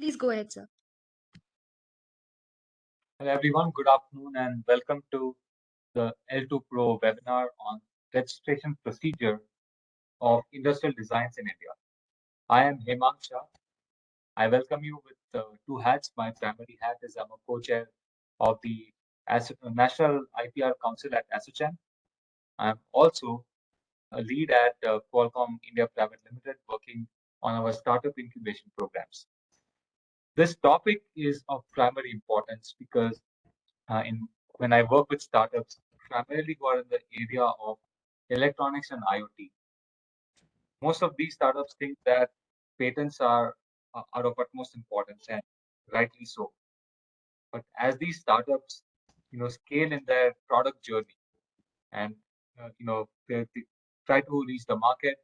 Please go ahead, sir. Hello everyone, good afternoon and welcome to the L2 Pro webinar on registration procedure of industrial designs in India. I am Hemang Shah. I welcome you with two hats. My primary hat is I'm a co-chair of the National IPR Council at ASSOCHAM. I'm also a lead at Qualcomm India Private Limited working on our startup incubation programs. This topic is of primary importance because when I work with startups, primarily who are in the area of electronics and IoT. Most of these startups think that patents are of utmost importance, and rightly so. But as these startups, scale in their product journey, and they try to reach the market,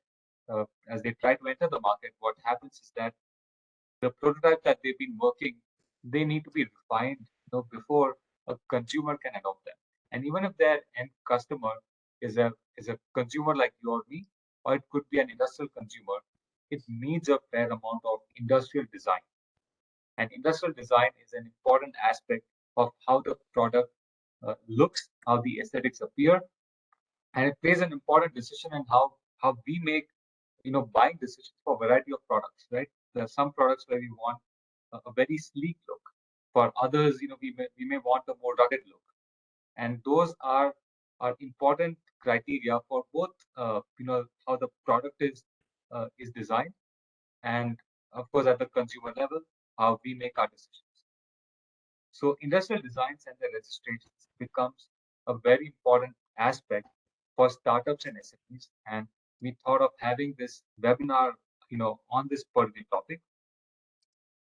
as they try to enter the market, what happens is that the prototype that they've been working, they need to be refined, before a consumer can adopt them. And even if their end customer is a consumer like you or me, or it could be an industrial consumer, it needs a fair amount of industrial design. And industrial design is an important aspect of how the product looks, how the aesthetics appear, and it plays an important decision in how we make buying decisions for a variety of products, right? There are some products where we want a very sleek look. For others, we may want a more rugged look, and those are important criteria for both how the product is designed, and of course at the consumer level how we make our decisions. So industrial designs and the registrations becomes a very important aspect for startups and SMEs. And we thought of having this webinar, on this particular topic.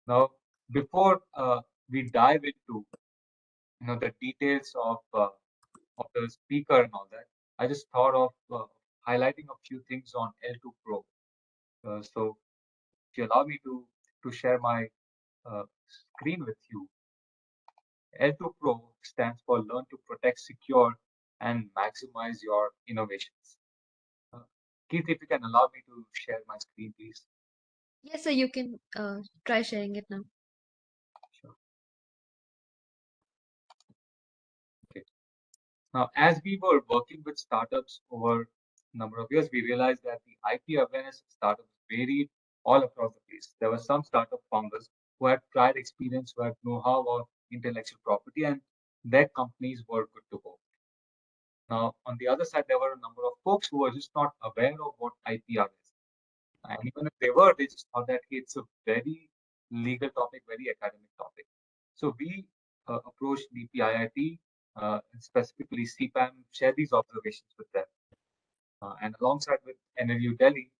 Now, before we dive into, the details of the speaker and all that, I just thought of highlighting a few things on L2 Pro. So, if you allow me to share my screen with you, L2 Pro stands for Learn to Protect, Secure, and Maximize Your Innovations. Uh, Keith, if you can allow me to share my screen, please. Yes, sir, you can try sharing it now. Sure. Okay. Now, as we were working with startups over a number of years, we realized that the IP awareness of startups varied all across the place. There were some startup founders who had prior experience, who had know-how of intellectual property, and their companies were good to go. Now, on the other side, there were a number of folks who were just not aware of what IPR is. And even if they were, they just thought that hey, it's a very legal topic, very academic topic. So we approached DPIIT, specifically CPAM, share these observations with them. And alongside with NLU Delhi,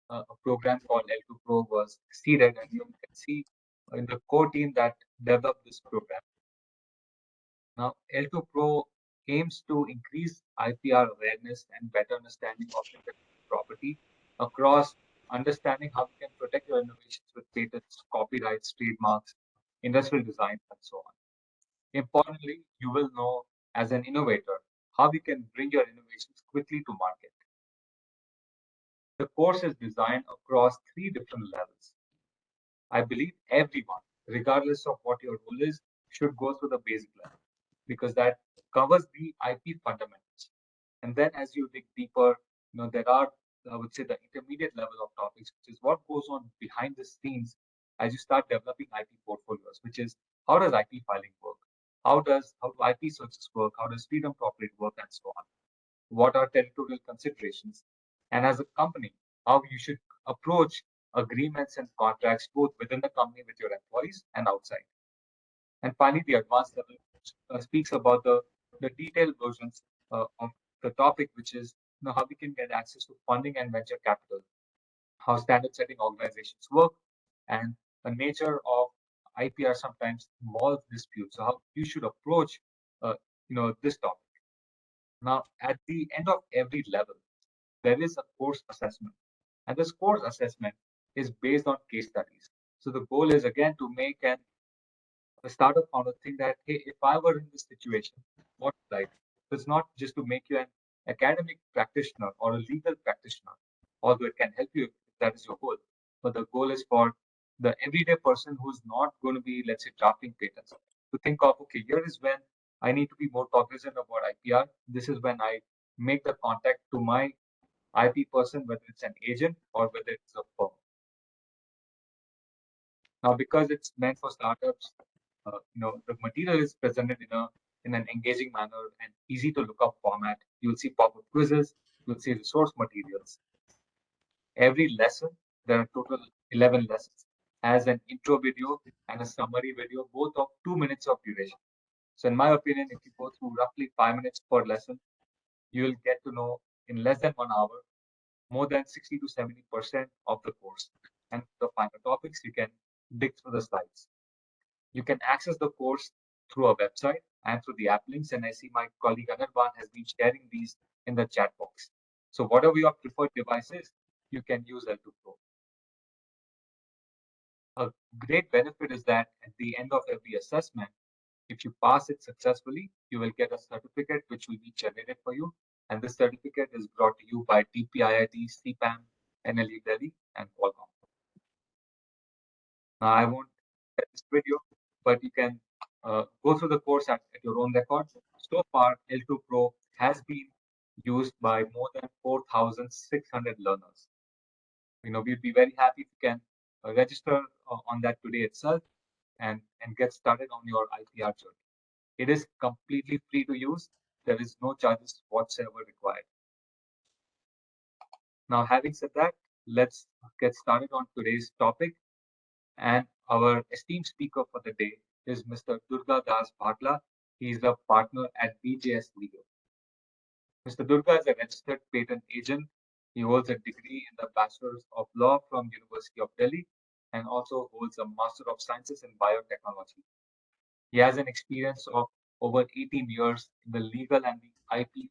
a program called L2 Pro was seeded, and you can see in the core team that developed this program. Now, L2 Pro aims to increase IPR awareness and better understanding of intellectual property across understanding how you can protect your innovations with patents, copyrights, trademarks, industrial design, and so on. Importantly, you will know as an innovator how you can bring your innovations quickly to market. The course is designed across three different levels. I believe everyone, regardless of what your role is, should go through the basic level because that covers the IP fundamentals. And then as you dig deeper, there are, I would say, the intermediate level of topics, which is what goes on behind the scenes as you start developing IP portfolios, which is how does IP filing work? How do IP searches work? How does freedom to operate work and so on? What are territorial considerations? And as a company, how you should approach agreements and contracts both within the company with your employees and outside. And finally, the advanced level speaks about the detailed versions of the topic, which is how we can get access to funding and venture capital, how standard setting organizations work, and the nature of IPR sometimes involves disputes. So how you should approach this topic. Now, at the end of every level, there is a course assessment. And this course assessment is based on case studies. So the goal is again to make a startup founder think that, hey, if I were in this situation, what would I do? So it's not just to make you an academic practitioner or a legal practitioner, although it can help you if that is your goal. But the goal is for the everyday person who's not going to be, let's say, drafting patents, to think of, okay, here is when I need to be more cognizant about IPR. This is when I make the contact to my IP person, whether it's an agent or whether it's a firm. Now, because it's meant for startups, the material is presented in an engaging manner and easy to look up format. You'll see pop-up quizzes, you'll see resource materials. Every lesson, there are total 11 lessons, has an intro video and a summary video, both of 2 minutes of duration. So in my opinion, if you go through roughly 5 minutes per lesson, you will get to know in less than 1 hour more than 60 to 70% of the course. And the final topics, you can dig through the slides. You can access the course through our website and through the app links. And I see my colleague Anirban has been sharing these in the chat box. So whatever your preferred device is, you can use L2 Pro. A great benefit is that at the end of every assessment, if you pass it successfully, you will get a certificate which will be generated for you. And this certificate is brought to you by TPIIT, CPAM, NLU Delhi, and Qualcomm. Now, I won't get this video, but you can go through the course at your own record. So far, L2 Pro has been used by more than 4,600 learners. We'd be very happy if you can register on that today itself and get started on your IPR journey. It is completely free to use. There is no charges whatsoever required. Now, having said that, let's get started on today's topic. And our esteemed speaker for the day is Mr. Durga Das Bhatla. He is a partner at BJS Legal. Mr. Durga is a registered patent agent. He holds a degree in the Bachelor's of Law from University of Delhi and also holds a Master of Sciences in Biotechnology. He has an experience of over 18 years in the legal and the IP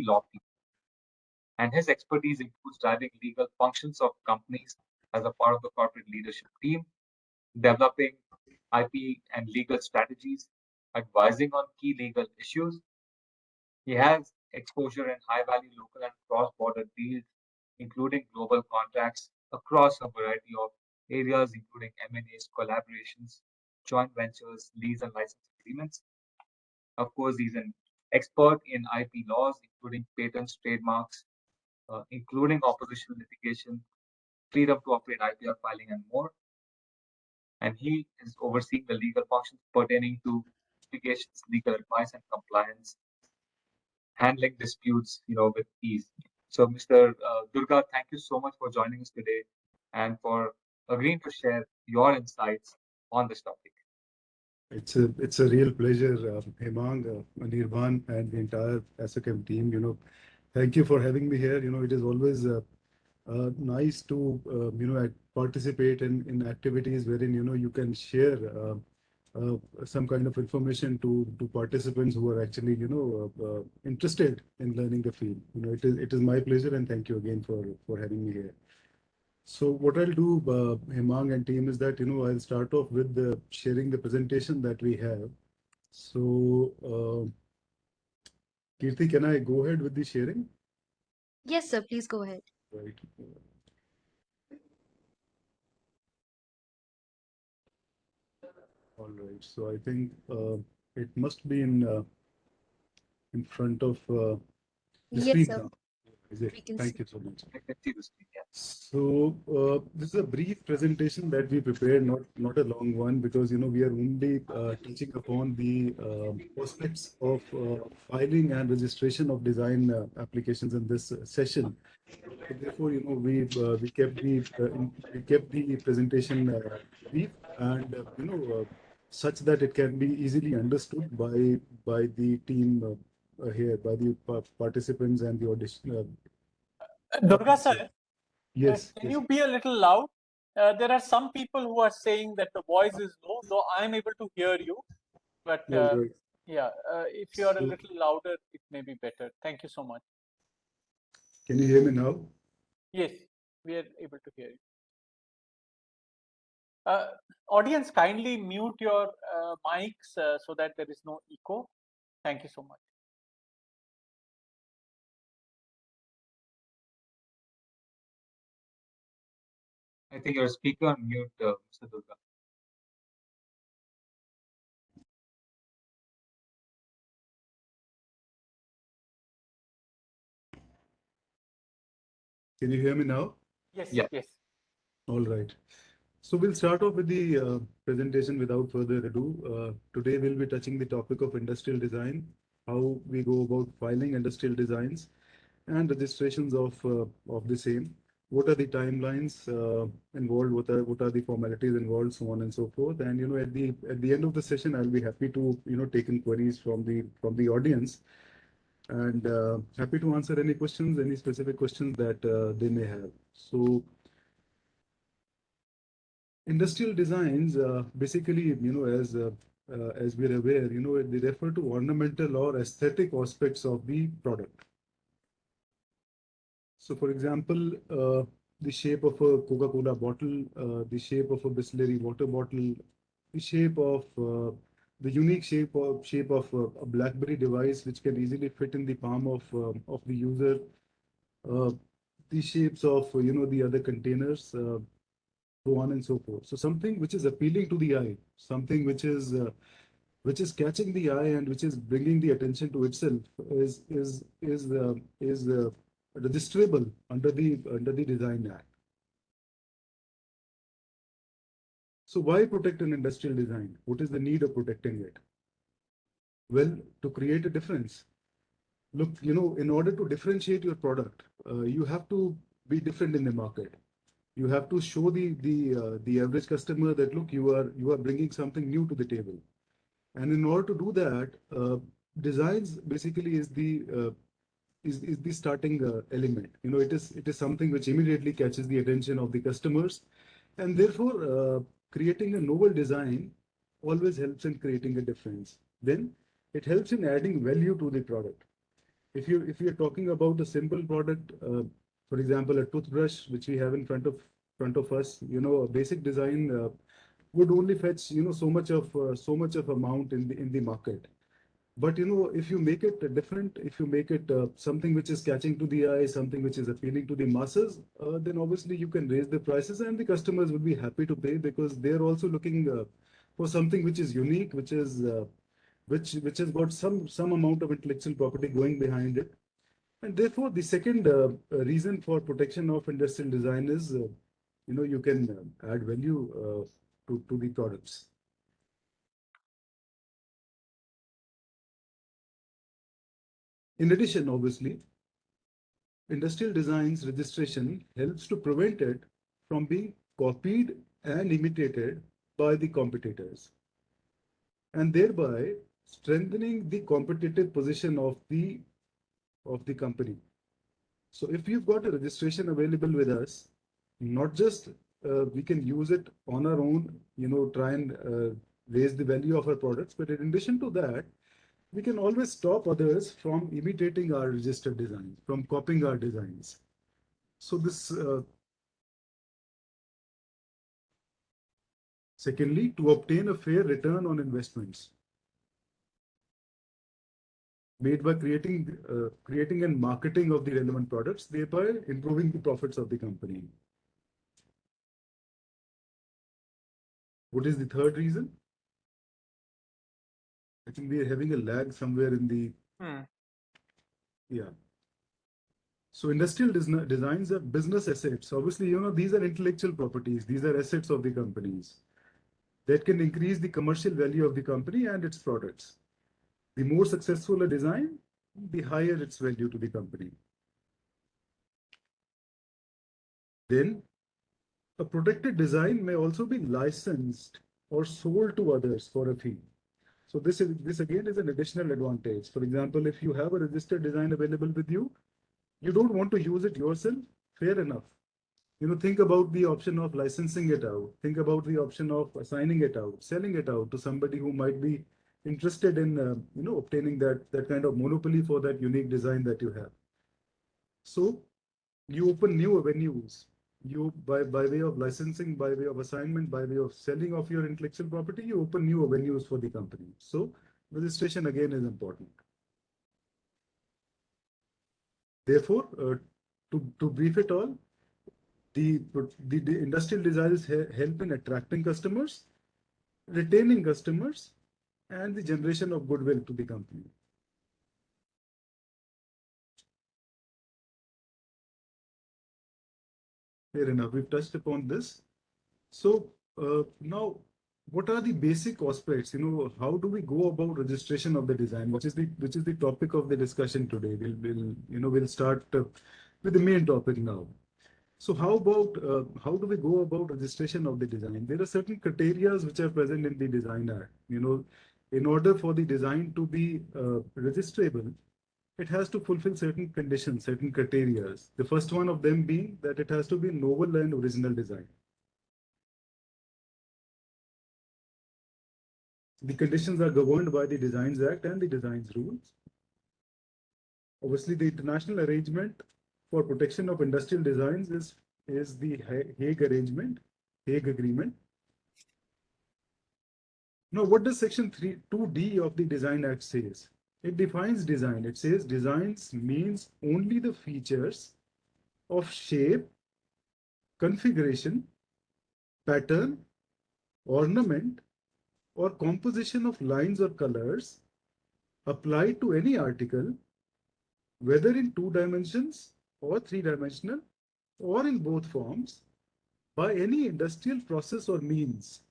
law field. And his expertise includes driving legal functions of companies as a part of the corporate leadership team, developing IP and legal strategies, advising on key legal issues. He has exposure in high-value local and cross-border deals, including global contracts across a variety of areas, including M&As, collaborations, joint ventures, lease and license agreements. Of course, he's an expert in IP laws, including patents, trademarks, including opposition litigation, freedom to operate IPR filing, and more. And he is overseeing the legal functions pertaining to litigations, legal advice, and compliance, handling disputes, with ease. So, Mr. Durga, thank you so much for joining us today and for agreeing to share your insights on this topic. It's a real pleasure, Hemang, Anirban, and the entire SOCAM team. Thank you for having me here. It is always nice to participate in activities wherein you can share some kind of information to participants who are actually interested in learning the field. It is my pleasure, and thank you again for having me here. So what I'll do, Hemang and team, is that I'll start off with sharing the presentation that we have. So Kirti, can I go ahead with the sharing? Yes, sir. Please go ahead. Right. All right. So I think it must be in front of the Yes, screen sir. now. Is it? We can Thank see. you so much. I can see the screen, yeah. So this is a brief presentation that we prepared, not a long one, because we are only touching upon the prospects of filing and registration of design applications in this session. So therefore, we kept the presentation brief and such that it can be easily understood by the team here, by the participants and the audition. Durga Audience sir, here. Yes, can yes. you be a little loud? There are some people who are saying that the voice is low, though I am able to hear you. But All right. yeah, if you are a So, little louder, it may be better. Thank you so much. can you hear me now? Yes, we are able to hear you. Audience, kindly mute your mics so that there is no echo. Thank you so much. I think your speaker on mute, Mr. Durga. Can you hear me now? Yes, Yeah. yes. All right. So we'll start off with the presentation without further ado. Today we'll be touching the topic of industrial design, how we go about filing industrial designs and registrations of the same. What are the timelines involved? What are the formalities involved, so on and so forth. And at the end of the session, I'll be happy to take inquiries from the audience, and happy to answer any questions, any specific questions that they may have. So industrial designs, basically, as we're aware, they refer to ornamental or aesthetic aspects of the product. So, for example, the shape of a Coca-Cola bottle, the shape of a Bisleri water bottle, the shape of the unique shape of a BlackBerry device, which can easily fit in the palm of the user, uh, the shapes of the other containers, so on and so forth. So something which is appealing to the eye, something which is catching the eye and which is bringing the attention to itself is registrable under the Design Act. So why protect an industrial design? What is the need of protecting it? Well, to create a difference. Look, in order to differentiate your product, you have to be different in the market. You have to show the average customer that look, you are bringing something new to the table. And in order to do that, designs basically is the starting element. It is something which immediately catches the attention of the customers, and therefore creating a novel design always helps in creating a difference. Then it helps in adding value to the product. If you're talking about a simple product, for example, a toothbrush which we have in front of us, a basic design would only fetch so much of amount in the market. But if you make it different, if you make it something which is catching to the eye, something which is appealing to the masses, then obviously you can raise the prices and the customers will be happy to pay, because they're also looking for something which is unique, which has got some amount of intellectual property going behind it. And therefore, the second reason for protection of industrial design is, you can add value to the products. In addition, obviously, industrial design's registration helps to prevent it from being copied and imitated by the competitors, and thereby strengthening the competitive position of the company. So if you've got a registration available with us, not just we can use it on our own, try and raise the value of our products, but in addition to that, we can always stop others from imitating our registered designs, from copying our designs. So this, secondly, to obtain a fair return on investments made by creating and marketing of the relevant products, thereby improving the profits of the company. What is the third reason? I think we are having a lag somewhere in the, yeah. So industrial designs are business assets. Obviously, these are intellectual properties. These are assets of the companies that can increase the commercial value of the company and its products. The more successful a design, the higher its value to the company. Then, a protected design may also be licensed or sold to others for a fee. So this again is an additional advantage. For example, if you have a registered design available with you, you don't want to use it yourself, fair enough. Think about the option of licensing it out. Think about the option of assigning it out, selling it out to somebody who might be interested in, obtaining that kind of monopoly for that unique design that you have. So you open new avenues. You by way of licensing, by way of assignment, by way of selling of your intellectual property, you open new avenues for the company. So registration again is important. Therefore, to brief it all, the industrial designs help in attracting customers, retaining customers, and the generation of goodwill to the company. Fair enough. We've touched upon this. So now, what are the basic aspects? How do we go about registration of the design, which is the topic of the discussion today? We'll start with the main topic now. So how do we go about registration of the design? There are certain criteria which are present in the Design Act. In order for the design to be registrable, it has to fulfill certain conditions, certain criteria. The first one of them being that it has to be novel and original design. The conditions are governed by the Designs Act and the Designs Rules. Obviously, the international arrangement for protection of industrial designs is the Hague Arrangement, Hague Agreement. Now, what does Section 2D of the Design Act says? It defines design. It says designs means only the features of shape, configuration, pattern, ornament, or composition of lines or colors applied to any article, whether in 2 dimensions or 3-dimensional, or in both forms, by any industrial process or means,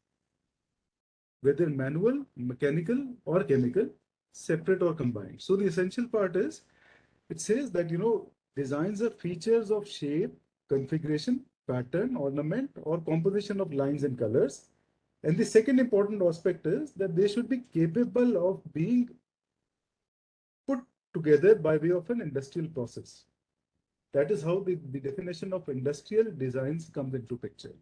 whether manual, mechanical, or chemical, separate or combined. So the essential part is, it says that, designs are features of shape, configuration, pattern, ornament, or composition of lines and colors. And the second important aspect is that they should be capable of being put together by way of an industrial process. That is how the definition of industrial designs comes into picture.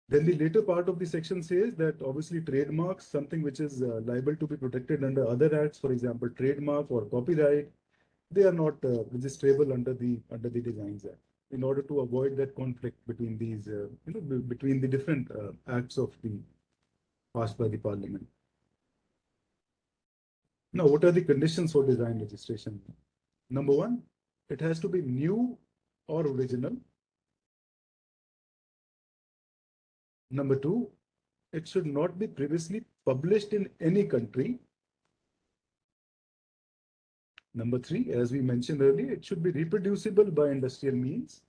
Then the later part of the section says that obviously trademarks, something which is liable to be protected under other acts, for example, trademark or copyright, they are not registrable under the Designs Act. In order to avoid that conflict between these, between the different acts of the passed by the Parliament. Now, what are the conditions for design registration? Number one, it has to be new or original. Number two, it should not be previously published in any country. Number three, as we mentioned earlier, it should be reproducible by industrial means.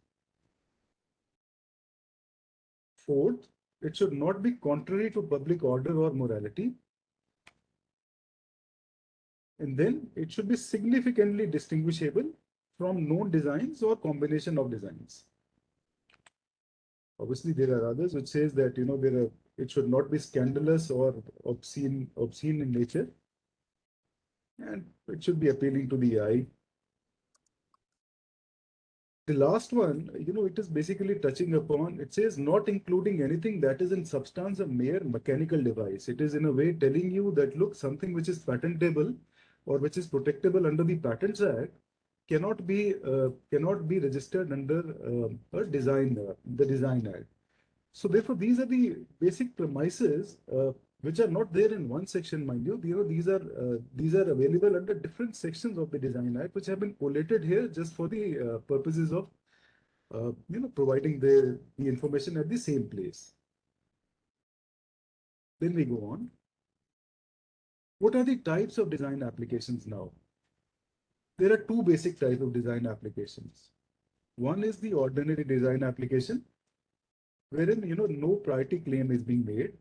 Fourth, it should not be contrary to public order or morality. And then it should be significantly distinguishable from known designs or combination of designs. Obviously, there are others which says that it should not be scandalous or obscene in nature, and it should be appealing to the eye. The last one, it is basically touching upon, it says not including anything that is in substance a mere mechanical device. It is in a way telling you that, look, something which is patentable or which is protectable under the Patents Act cannot be registered under the Design Act. So therefore, these are the basic premises which are not there in one section, mind you. These are available under different sections of the Design Act, which have been collated here just for the purposes of providing the information at the same place. Then we go on. What are the types of design applications now? There are two basic types of design applications. One is the ordinary design application, wherein no priority claim is being made.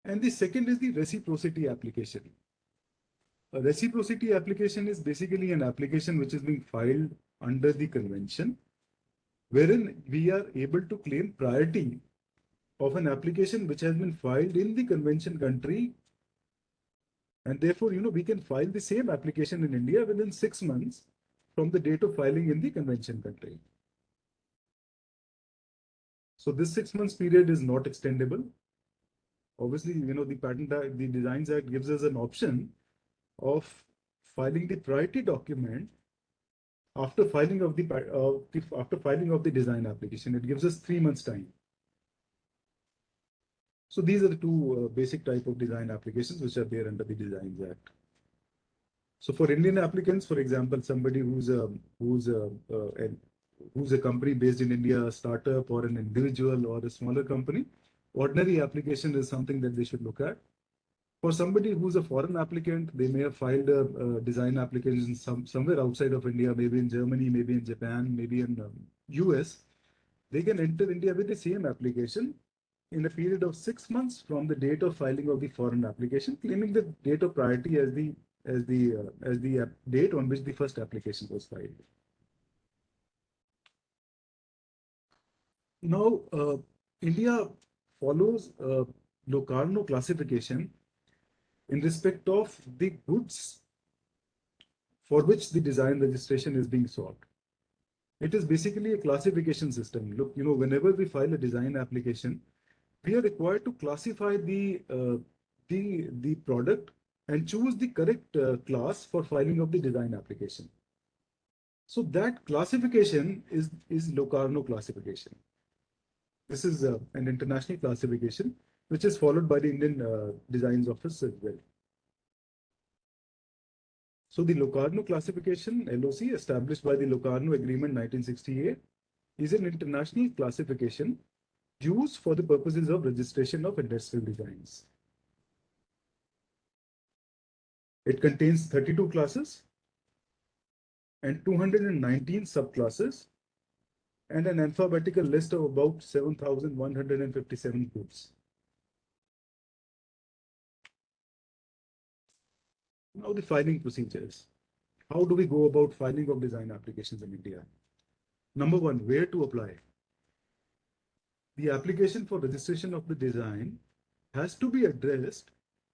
And the second is the reciprocity application. A reciprocity application is basically an application which is being filed under the convention, wherein we are able to claim priority of an application which has been filed in the convention country. And therefore, we can file the same application in India within 6 months from the date of filing in the convention country. So this 6 months period is not extendable. Obviously, the Designs Act gives us an option of filing the priority document after filing of the design application. It gives us 3 months time. So these are the two basic type of design applications which are there under the Designs Act. So for Indian applicants, for example, somebody who's an who's a company based in India, a startup or an individual or a smaller company, ordinary application is something that they should look at. For somebody who's a foreign applicant, they may have filed a design application somewhere outside of India, maybe in Germany, maybe in Japan, maybe in US. They can enter India with the same application in a period of 6 months from the date of filing of the foreign application, claiming the date of priority as the date on which the first application was filed. Now, India follows Locarno classification in respect of the goods for which the design registration is being sought. It is basically a classification system. Look, whenever we file a design application, we are required to classify the product and choose the correct class for filing of the design application. So that classification is Locarno classification. This is an international classification which is followed by the Indian Designs Office as well. So the Locarno classification, LOC, established by the Locarno Agreement 1968, is an international classification used for the purposes of registration of industrial designs. It contains 32 classes and 219 subclasses and an alphabetical list of about 7,157 codes. Now the filing procedures. How do we go about filing of design applications in India? Number one, where to apply? The application for registration of the design has to be addressed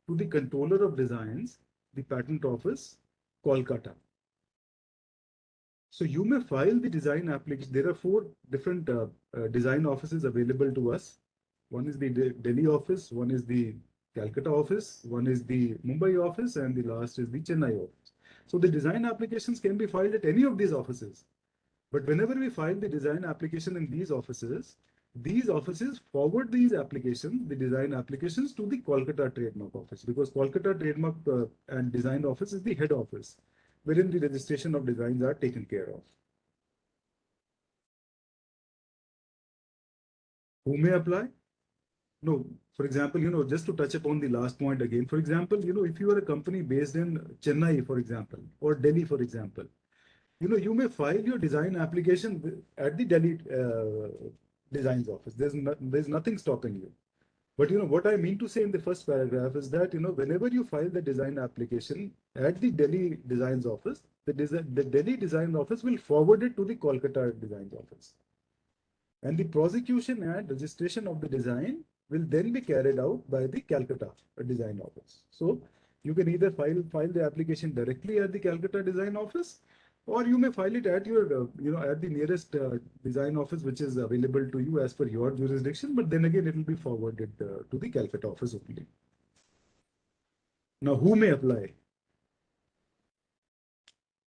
to the Controller of Designs, the Patent Office, Kolkata. So you may file the design application. There are four different design offices available to us. One is the Delhi office, one is the Calcutta office, one is the Mumbai office, and the last is the Chennai office. So the design applications can be filed at any of these offices. But whenever we file the design application in these offices forward these applications, the design applications, to the Kolkata Trademark Office, because Kolkata Trademark and Design Office is the head office wherein the registration of designs are taken care of. Who may apply? No, for example, just to touch upon the last point again, for example, if you are a company based in Chennai, for example, or Delhi, for example, you may file your design application at the Delhi Designs Office. There's nothing stopping you. But what I mean to say in the first paragraph is that whenever you file the design application at the Delhi Designs Office, the Delhi Design Office will forward it to the Kolkata Designs Office. And the prosecution and registration of the design will then be carried out by the Calcutta Design Office. So you can either file the application directly at the Calcutta Design Office, or you may file it at your at the nearest design office which is available to you as per your jurisdiction. But then again, it will be forwarded to the Calcutta office only. Now, who may apply?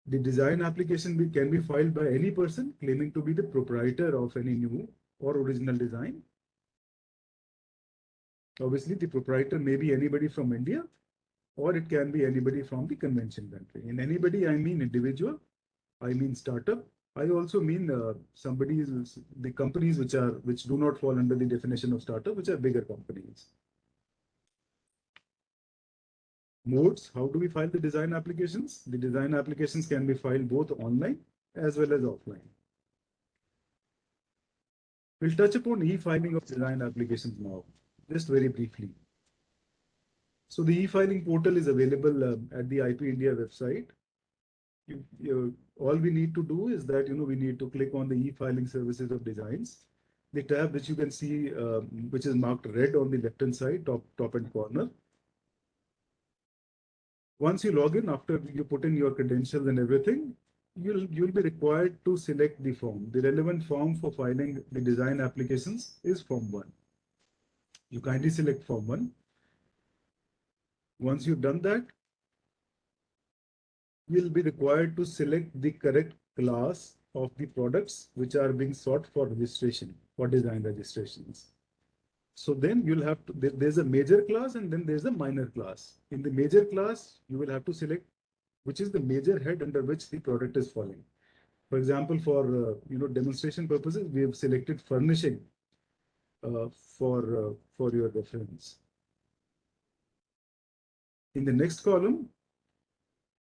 The design application can be filed by any person claiming to be the proprietor of any new or original design. Obviously, the proprietor may be anybody from India, or it can be anybody from the convention country. In anybody, I mean individual, I mean startup. I also mean the companies which do not fall under the definition of startup, which are bigger companies. Modes, how do we file the design applications? The design applications can be filed both online as well as offline. We'll touch upon e-filing of design applications now, just very briefly. So the e-filing portal is available at the IP India website. All we need to do is that we need to click on the e-filing services of designs, the tab which you can see which is marked red on the left hand side, top and corner. Once you log in, after you put in your credentials and everything, you'll be required to select the form. The relevant form for filing the design applications is Form 1. You kindly select Form 1. Once you've done that, you'll be required to select the correct class of the products which are being sought for registration, for design registrations. So then you'll have to, there's a major class and then there's a minor class. In the major class, you will have to select which is the major head under which the product is falling. For example, for demonstration purposes, we have selected furnishing for your reference. In the next column,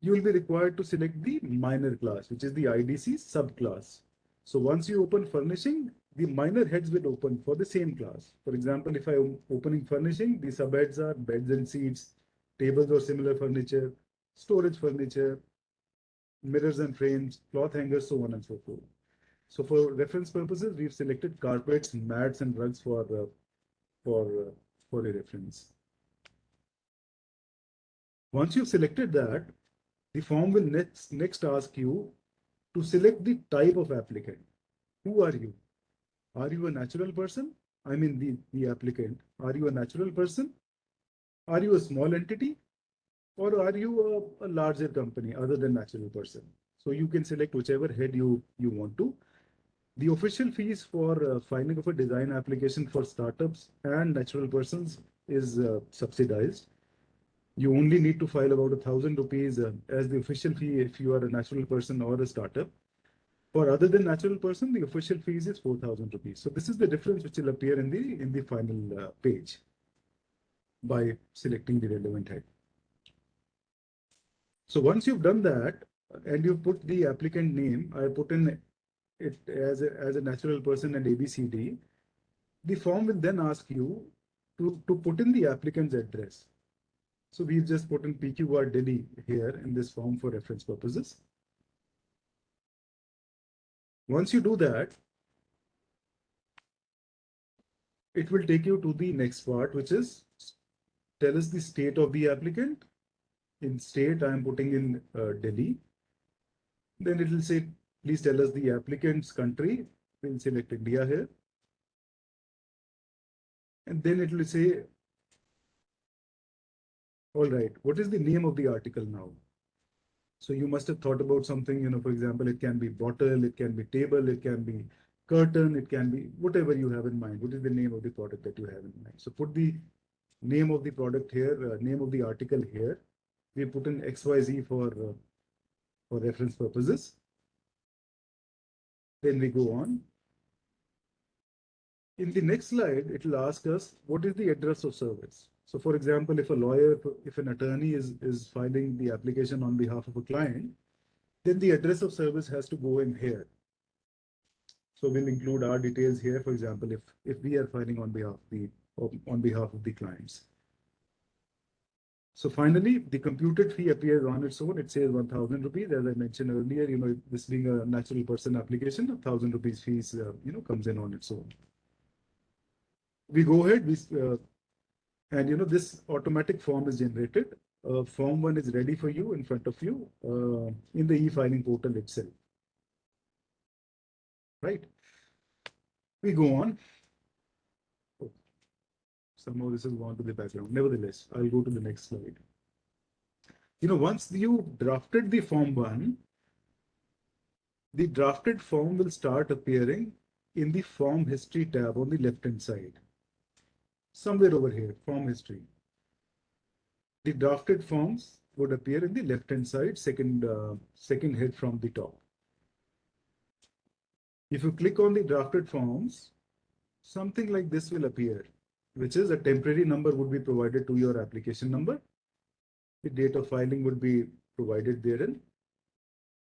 you will be required to select the minor class, which is the IDC subclass. So once you open furnishing, the minor heads will open for the same class. For example, if I am opening furnishing, the subheads are beds and seats, tables or similar furniture, storage furniture, mirrors and frames, cloth hangers, so on and so forth. So for reference purposes, we've selected carpets, mats, and rugs for a reference. Once you've selected that, the form will next ask you to select the type of applicant. Who are you? Are you a natural person? I mean the applicant. Are you a natural person? Are you a small entity? Or are you a larger company other than natural person? So you can select whichever head you want to. The official fees for filing of a design application for startups and natural persons is subsidized. You only need to file about 1,000 rupees as the official fee if you are a natural person or a startup. For other than natural person, the official fees is 4,000 rupees. So this is the difference which will appear in the final page by selecting the relevant head. So once you've done that and you put the applicant name, I put in it as a natural person and ABCD, the form will then ask you to put in the applicant's address. So we've just put in PQR Delhi here in this form for reference purposes. Once you do that, it will take you to the next part, which is tell us the state of the applicant. In state, I am putting in Delhi. Then it will say, please tell us the applicant's country. We'll select India here. And then it will say, all right, what is the name of the article now? So you must have thought about something, for example, it can be bottle, it can be table, it can be curtain, it can be whatever you have in mind. What is the name of the product that you have in mind? So put the name of the product here, name of the article here. We put in XYZ for reference purposes. Then we go on. In the next slide, it will ask us what is the address of service. So for example, if a lawyer, if an attorney is filing the application on behalf of a client, then the address of service has to go in here. So we'll include our details here, for example, if we are filing on behalf of the clients. So finally, the computed fee appears on its own. It says 1,000 rupees. As I mentioned earlier, this being a natural person application, 1,000 rupees fees, comes in on its own. We go ahead, and this automatic form is generated. Form 1 is ready for you in front of you in the e-filing portal itself. Right? We go on. Oh, somehow this has gone to the background. Nevertheless, I'll go to the next slide. Once you drafted the form 1, the drafted form will start appearing in the form history tab on the left-hand side. Somewhere over here, form history. The drafted forms would appear in the left-hand side, second head from the top. If you click on the drafted forms, something like this will appear, which is a temporary number would be provided to your application number. The date of filing would be provided therein.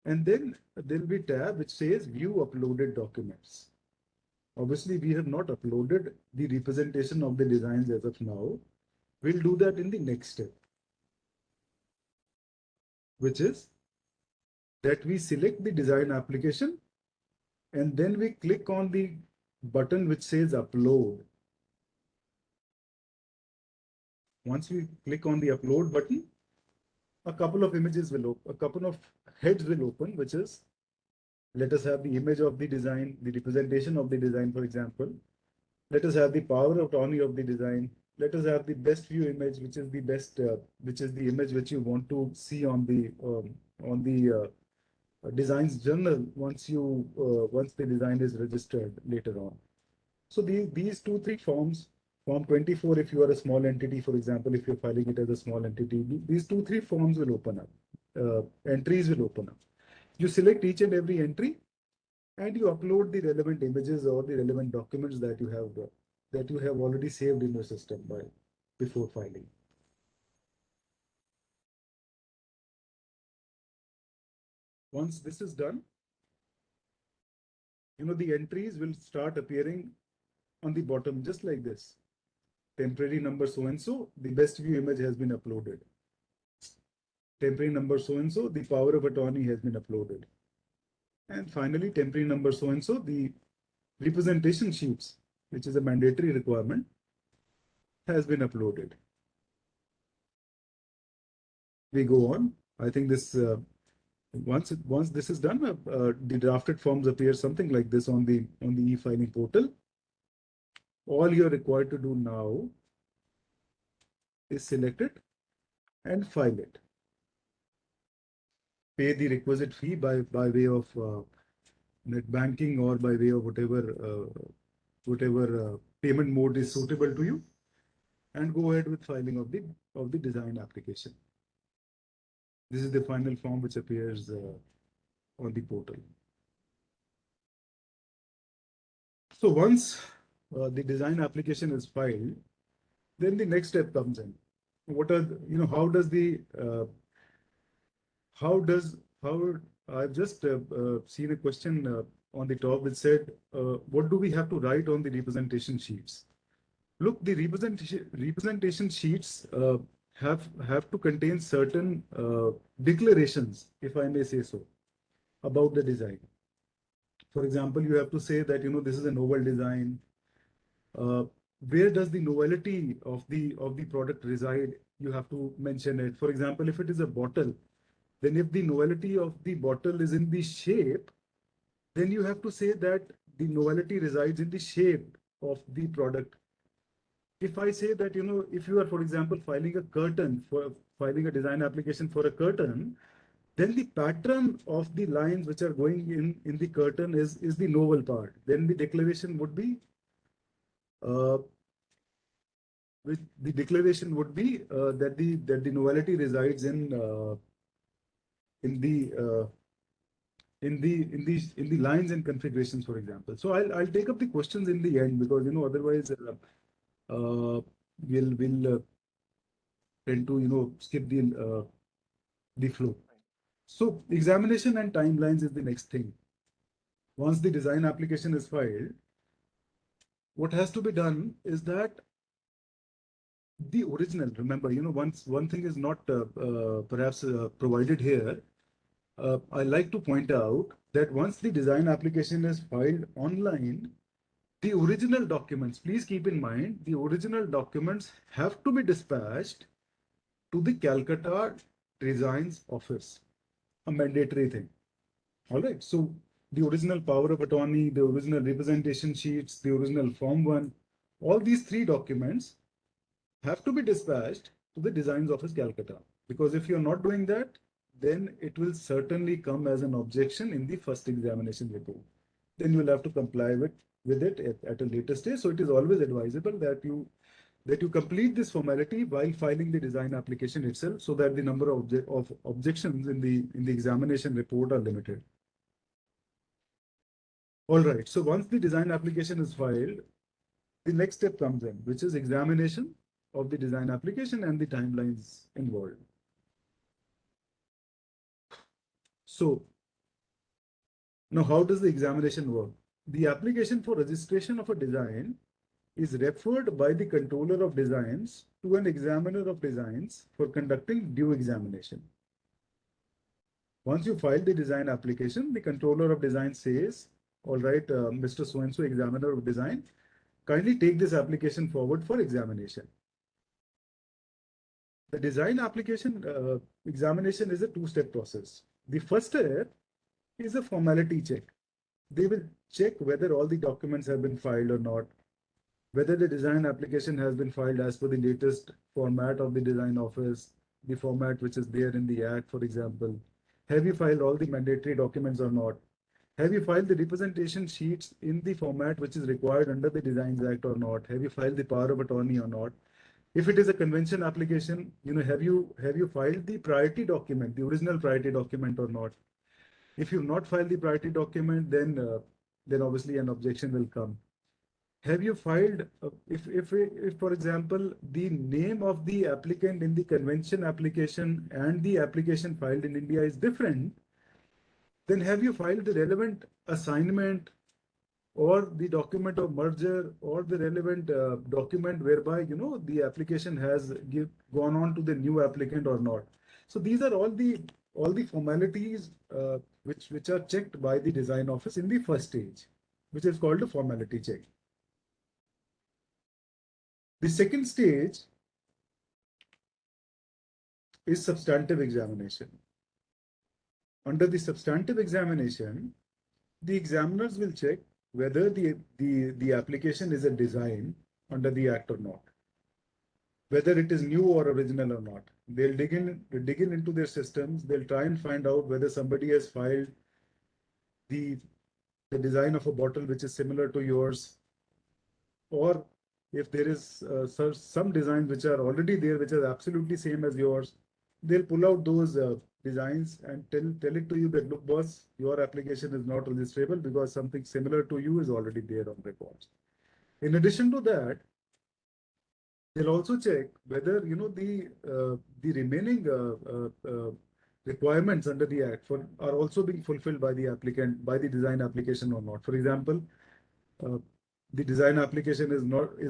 And then there will be a tab which says view uploaded documents. Obviously, we have not uploaded the representation of the designs as of now. We'll do that in the next step, which is that we select the design application and then we click on the button which says upload. Once we click on the upload button, a couple of images will open, a couple of heads will open, which is let us have the image of the design, the representation of the design, for example. Let us have the power of attorney of the design. Let us have the best view image, which is the best, which is the image which you want to see on the designs journal once the design is registered later on. So these 2-3 forms, form 24 if you are a small entity, for example, if you're filing it as a small entity, these 2-3 forms will open up. Entries will open up. You select each and every entry and you upload the relevant images or the relevant documents that you have already saved in your system before filing. Once this is done, the entries will start appearing on the bottom just like this. Temporary number so and so, the best view image has been uploaded. Temporary number so and so, the power of attorney has been uploaded. And finally, temporary number so and so, the representation sheets, which is a mandatory requirement, has been uploaded. We go on. I think this once this is done, the drafted forms appear something like this on the e-filing portal. All you're required to do now is select it and file it. Pay the requisite fee by way of net banking or by way of whatever payment mode is suitable to you, and go ahead with filing of the design application. This is the final form which appears on the portal. So once the design application is filed, then the next step comes in. What are how I've just seen a question on the top which said, what do we have to write on the representation sheets? Look, the representation sheets have to contain certain declarations, if I may say so, about the design. For example, you have to say that this is a novel design. Where does the novelty of the product reside? You have to mention it. For example, if it is a bottle, then if the novelty of the bottle is in the shape, then you have to say that the novelty resides in the shape of the product. If I say that, if you are, for example, filing a design application for a curtain, then the pattern of the lines which are going in the curtain is the novel part. Then the declaration would be that the novelty resides in the lines and configurations, for example. So I'll take up the questions in the end, because otherwise we'll tend to skip the flow. So examination and timelines is the next thing. Once the design application is filed, what has to be done is that the original, remember, once one thing is not perhaps provided here, I like to point out that once the design application is filed online, the original documents, please keep in mind, the original documents have to be dispatched to the Calcutta Designs Office, a mandatory thing. All right. So the original power of attorney, the original representation sheets, the original Form 1, all these three documents have to be dispatched to the Designs Office, Calcutta. Because if you're not doing that, then it will certainly come as an objection in the first examination report. Then you will have to comply with it at a later stage. So it is always advisable that you complete this formality while filing the design application itself, so that the number of objections in the examination report are limited. All right. So once the design application is filed, the next step comes in, which is examination of the design application and the timelines involved. So now, how does the examination work? The application for registration of a design is referred by the controller of designs to an examiner of designs for conducting due examination. Once you file the design application, the controller of design says, all right, Mr. So-and-so, examiner of design, kindly take this application forward for examination. The design application examination is a two-step process. The first step is a formality check. They will check whether all the documents have been filed or not, whether the design application has been filed as per the latest format of the design office, the format which is there in the act, for example. Have you filed all the mandatory documents or not? Have you filed the representation sheets in the format which is required under the Designs Act or not? Have you filed the power of attorney or not? If it is a convention application, have you filed the priority document, the original priority document or not? If you've not filed the priority document, then then obviously an objection will come. Have you filed, if for example, the name of the applicant in the convention application and the application filed in India is different, then have you filed the relevant assignment or the document of merger or the relevant document whereby, the application has gone on to the new applicant or not? So these are all the formalities which are checked by the design office in the first stage, which is called a formality check. The second stage is substantive examination. Under the substantive examination, the examiners will check whether the application is a design under the Act or not, whether it is new or original or not. They'll dig in into their systems. They'll try and find out whether somebody has filed the design of a bottle which is similar to yours, or if there is some designs which are already there, which are absolutely same as yours, they'll pull out those designs and tell it to you that, look, boss, your application is not registrable because something similar to you is already there on records. In addition to that, they'll also check whether the remaining requirements under the Act are also being fulfilled by the applicant, by the design application or not. For example, uh, the design application is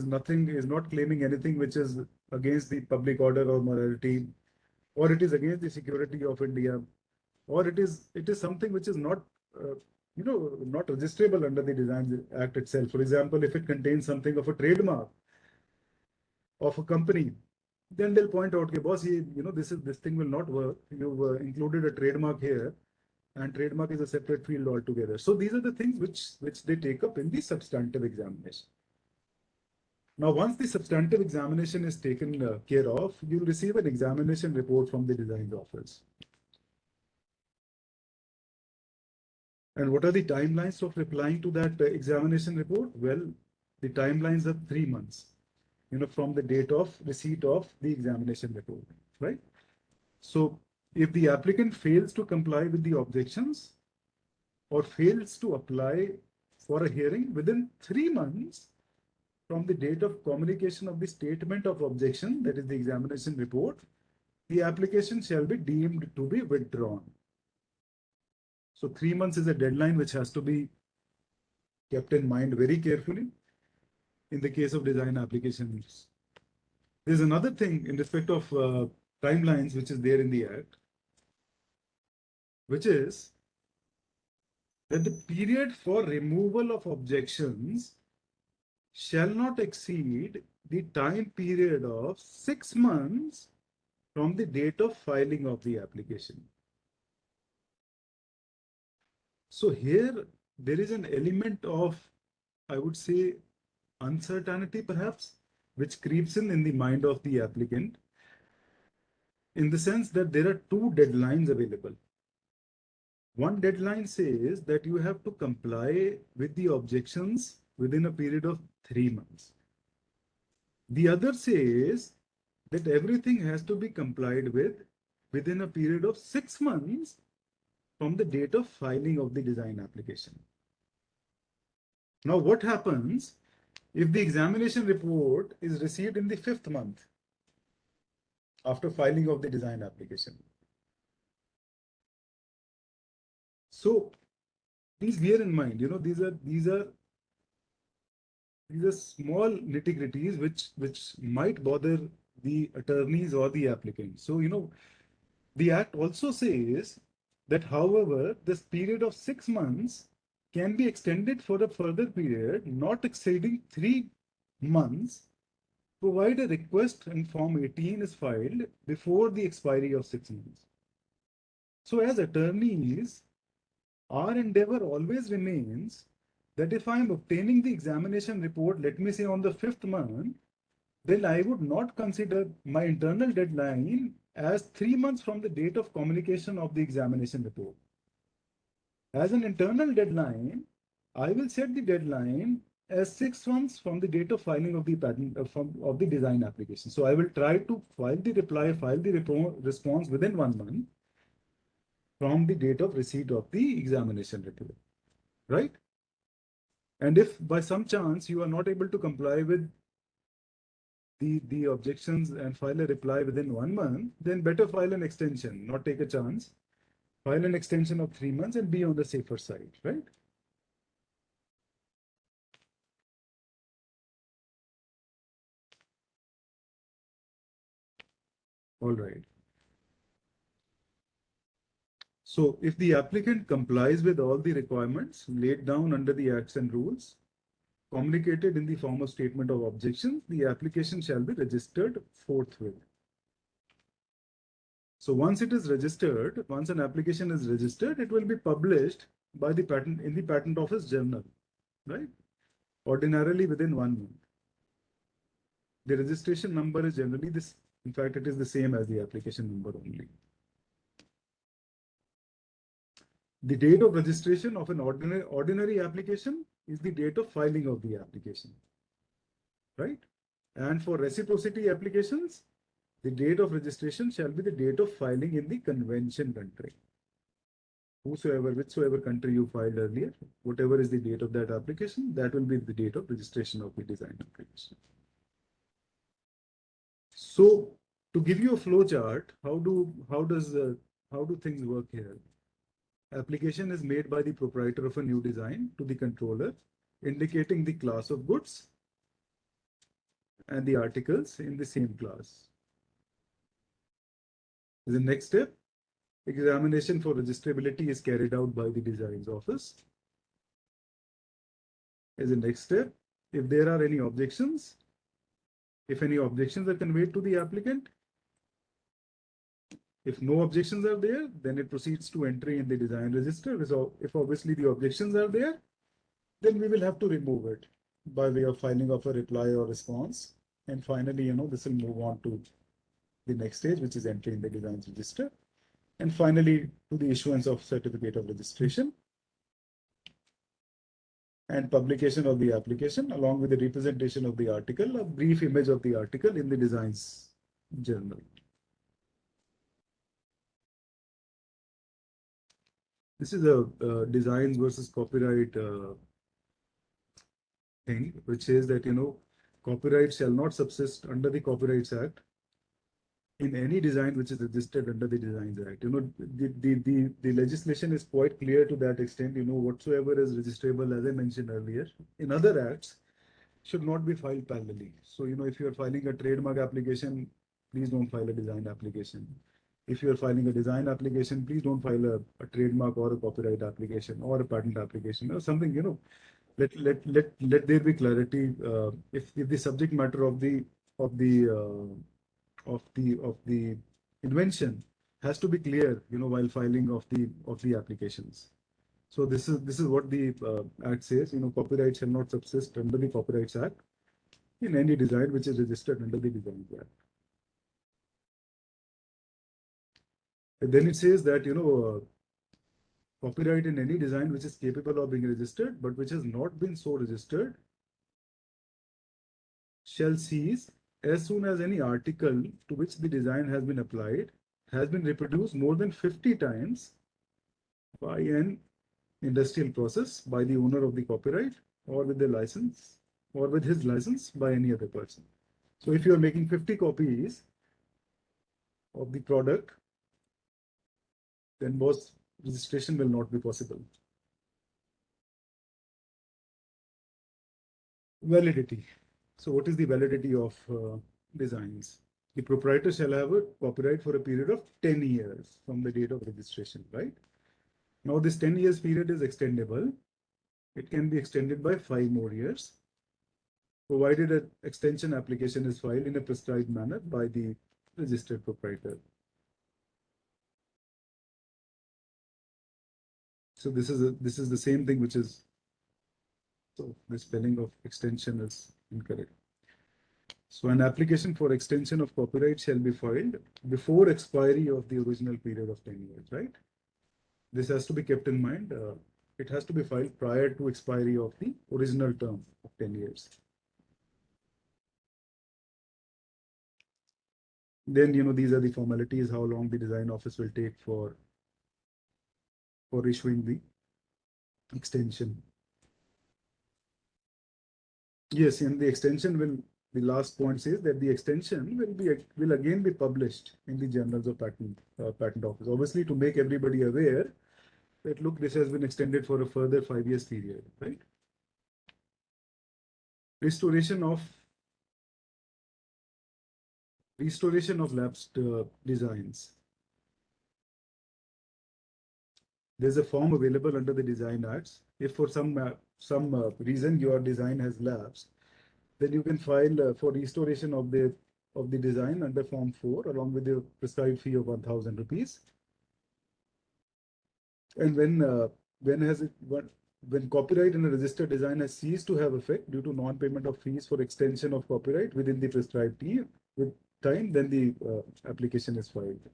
not claiming anything which is against the public order or morality, or it is against the security of India, or it is something which is not not registrable under the Design Act itself. For example, if it contains something of a trademark of a company, then they'll point out, okay, boss, this thing will not work. You've included a trademark here, and trademark is a separate field altogether. So these are the things which they take up in the substantive examination. Now, once the substantive examination is taken care of, you'll receive an examination report from the design office. And what are the timelines of replying to that examination report? Well, the timelines are 3 months, from the date of receipt of the examination report, right? So if the applicant fails to comply with the objections or fails to apply for a hearing within 3 months from the date of communication of the statement of objection, that is the examination report, the application shall be deemed to be withdrawn. So 3 months is a deadline which has to be kept in mind very carefully in the case of design applications. There's another thing in respect of timelines which is there in the Act, which is that the period for removal of objections shall not exceed the time period of 6 months from the date of filing of the application. So here there is an element of, I would say, uncertainty perhaps, which creeps in the mind of the applicant, in the sense that there are two deadlines available. One deadline says that you have to comply with the objections within a period of 3 months. The other says that everything has to be complied with within a period of 6 months from the date of filing of the design application. Now, what happens if the examination report is received in the 5th month after filing of the design application? So please bear in mind, these are small nitty-gritties which might bother the attorneys or the applicant. So, the Act also says that, however, this period of 6 months can be extended for a further period not exceeding 3 months, provided a request in Form 18 is filed before the expiry of 6 months. So as attorneys, our endeavor always remains that if I am obtaining the examination report, let me say on the 5th month, then I would not consider my internal deadline as 3 months from the date of communication of the examination report. As an internal deadline, I will set the deadline as 6 months from the date of filing of the patent of the design application. So I will try to file the response within 1 month from the date of receipt of the examination report, right? And if by some chance you are not able to comply with the objections and file a reply within 1 month, then better file an extension, not take a chance. File an extension of 3 months and be on the safer side, right? All right. So if the applicant complies with all the requirements laid down under the acts and rules, communicated in the form of statement of objections, the application shall be registered forthwith. So once it is registered, once an application is registered, it will be published by the patent in the Patent Office Journal, right? Ordinarily within 1 month. The registration number is generally this. In fact, it is the same as the application number only. The date of registration of an ordinary application is the date of filing of the application, right? And for reciprocity applications, the date of registration shall be the date of filing in the convention country. Whichsoever country you filed earlier, whatever is the date of that application, that will be the date of registration of the design application. So to give you a flow chart, how do things work here? Application is made by the proprietor of a new design to the controller, indicating the class of goods and the articles in the same class. The next step, examination for registrability is carried out by the designs office. As the next step, if there are any objections, if any objections are conveyed to the applicant, if no objections are there, then it proceeds to entry in the design register. So if obviously the objections are there, then we will have to remove it by way of filing of a reply or response. And finally, this will move on to the next stage, which is entry in the design register. And finally, to the issuance of certificate of registration and publication of the application, along with the representation of the article, a brief image of the article in the designs journal. This is a designs versus copyright thing, which says that, copyright shall not subsist under the Copyrights Act in any design which is registered under the Designs Act. The legislation is quite clear to that extent. Whatsoever is registrable, as I mentioned earlier, in other acts should not be filed parallelly. So, if you're filing a trademark application, please don't file a design application. If you're filing a design application, please don't file a trademark or a copyright application or a patent application or something, let there be clarity. If the subject matter of the of the of the invention has to be clear, while filing of the applications. So this is what the Act says. Copyright shall not subsist under the Copyrights Act in any design which is registered under the Designs Act. And then it says that copyright in any design which is capable of being registered but which has not been so registered shall cease as soon as any article to which the design has been applied has been reproduced more than 50 times by an industrial process by the owner of the copyright or with the license or with his license by any other person. So if you are making 50 copies of the product, then both registration will not be possible. Validity. So what is the validity of designs? The proprietor shall have a copyright for a period of 10 years from the date of registration, right? Now this 10 years period is extendable. It can be extended by 5 more years, provided an extension application is filed in a prescribed manner by the registered proprietor. So this is the same thing, which is, so the spelling of extension is incorrect. So an application for extension of copyright shall be filed before expiry of the original period of 10 years, right? This has to be kept in mind. It has to be filed prior to expiry of the original term of 10 years. Then, these are the formalities, how long the design office will take for issuing the extension. Yes, and the extension will, the last point says that the extension will again be published in the journals of patent office. Obviously, to make everybody aware that look, this has been extended for a further 5 years period, right? Restoration of lapsed designs. There's a form available under the Design Acts. If for some reason your design has lapsed, then you can file for restoration of the design under Form 4 along with the prescribed fee of 1,000 rupees. And when copyright in a registered design has ceased to have effect due to non-payment of fees for extension of copyright within the prescribed time, then the application is filed.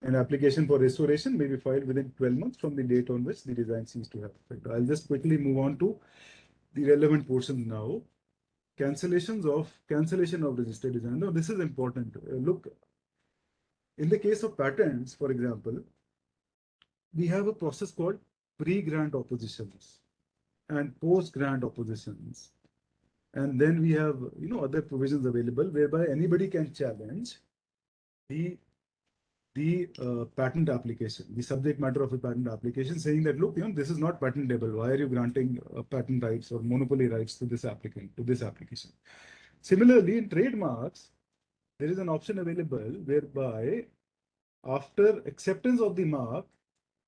An application for restoration may be filed within 12 months from the date on which the design ceased to have effect. I'll just quickly move on to the relevant portions now. Cancellation of registered design. Now, this is important. Look, in the case of patents, for example, we have a process called pre-grant oppositions and post-grant oppositions. And then we have, other provisions available whereby anybody can challenge the patent application, the subject matter of a patent application, saying that, look, this is not patentable. Why are you granting patent rights or monopoly rights to this applicant, to this application? Similarly, in trademarks, there is an option available whereby after acceptance of the mark,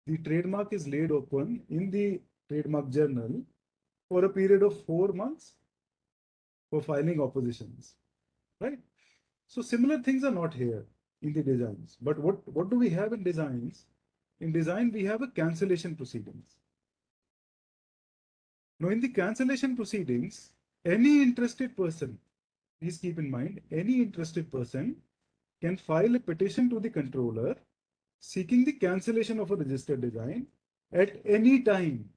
the trademark is laid open in the trademark journal for a period of 4 months for filing oppositions, right? So similar things are not here in the designs. But what do we have in designs? In design, we have a cancellation proceedings. Now, in the cancellation proceedings, any interested person, please keep in mind, any interested person can file a petition to the controller seeking the cancellation of a registered design at any time.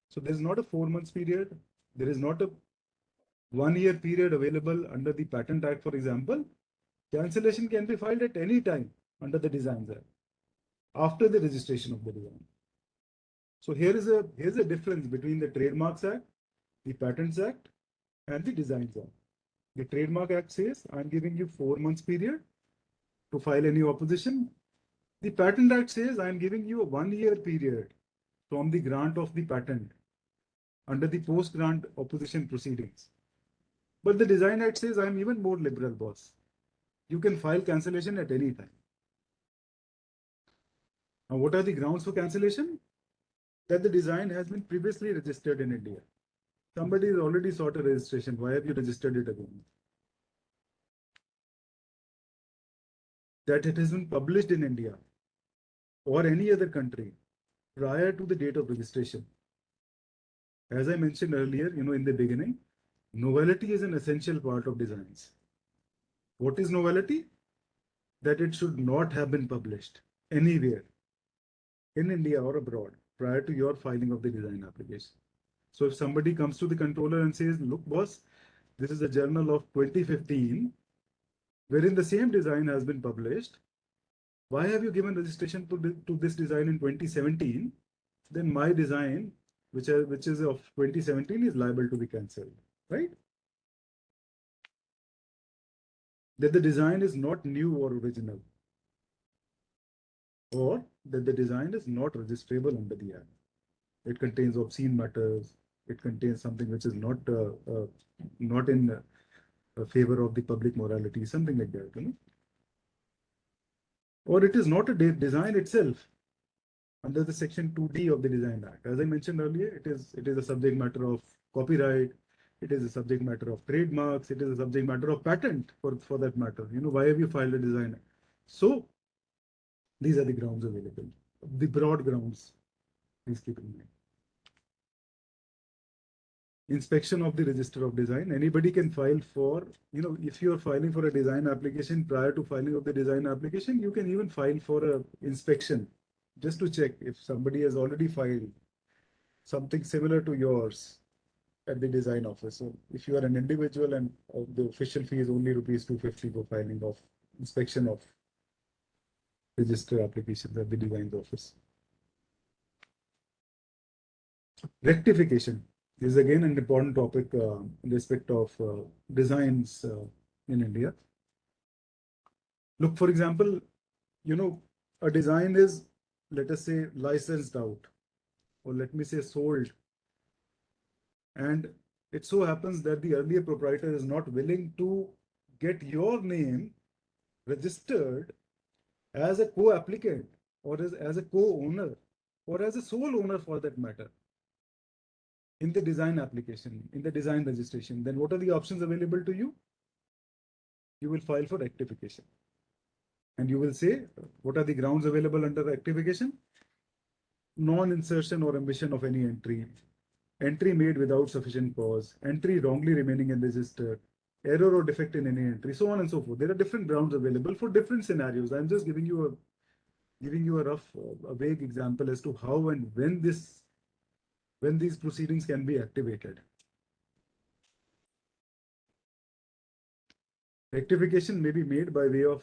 So there is not a 4 months period. There is not a 1 year period available under the Patent Act, for example. Cancellation can be filed at any time under the Designs Act after the registration of the design. So here's a difference between the Trademarks Act, the Patents Act, and the Designs Act. The Trademark Act says I'm giving you 4 months period to file any opposition. The Patent Act says I'm giving you a 1 year period from the grant of the patent under the post-grant opposition proceedings. But the Design Act says I'm even more liberal, boss. You can file cancellation at any time. Now, what are the grounds for cancellation? That the design has been previously registered in India. Somebody has already sought a registration. Why have you registered it again? That it has been published in India or any other country prior to the date of registration. As I mentioned earlier, in the beginning, novelty is an essential part of designs. What is novelty? That it should not have been published anywhere in India or abroad prior to your filing of the design application. So if somebody comes to the controller and says, look, boss, this is a journal of 2015, wherein the same design has been published. Why have you given registration to this design in 2017? Then my design, which is of 2017, is liable to be cancelled, right? That the design is not new or original, or that the design is not registrable under the Act. It contains obscene matters. It contains something which is not in favor of the public morality, something like that, Or it is not a design itself under the Section 2D of the Design Act. As I mentioned earlier, it is a subject matter of copyright. It is a subject matter of trademarks. It is a subject matter of patent for that matter. Why have you filed a design? So these are the grounds available. The broad grounds, please keep in mind. Inspection of the register of design. Anybody can file for, if you are filing for a design application prior to filing of the design application, you can even file for a inspection just to check if somebody has already filed something similar to yours at the design office. So if you are an individual and the official fee is only rupees 250 for filing of inspection of register applications at the design office. Rectification. This is again an important topic in respect of designs in India. Look, for example, a design is, let us say, licensed out, or let me say sold. And it so happens that the earlier proprietor is not willing to get your name registered as a co-applicant or as a co-owner or as a sole owner for that matter in the design application, in the design registration. Then what are the options available to you? You will file for rectification. And you will say, what are the grounds available under rectification? Non-insertion or omission of any entry, entry made without sufficient cause, entry wrongly remaining in register, error or defect in any entry, so on and so forth. There are different grounds available for different scenarios. I'm just giving you a rough, a vague example as to how and when these proceedings can be activated. Rectification may be made by way of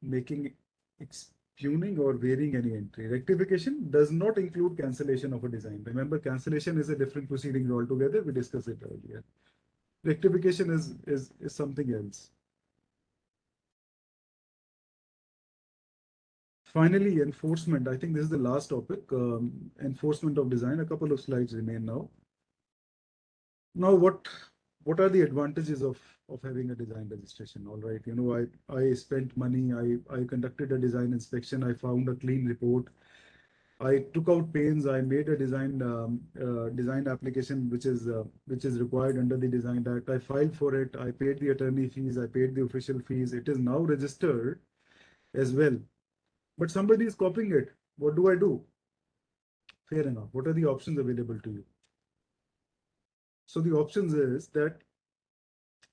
making impugning or varying any entry. Rectification does not include cancellation of a design. Remember, cancellation is a different proceeding altogether. We discussed it earlier. Rectification is something else. Finally, enforcement. I think this is the last topic. Enforcement of design. A couple of slides remain now. Now, what are the advantages of having a design registration? All right, I spent money. I conducted a design inspection. I found a clean report. I took out pains. I made a design application which is required under the Design Act. I filed for it. I paid the attorney fees. I paid the official fees. It is now registered as well. But somebody is copying it. What do I do? Fair enough. What are the options available to you? So the options is that,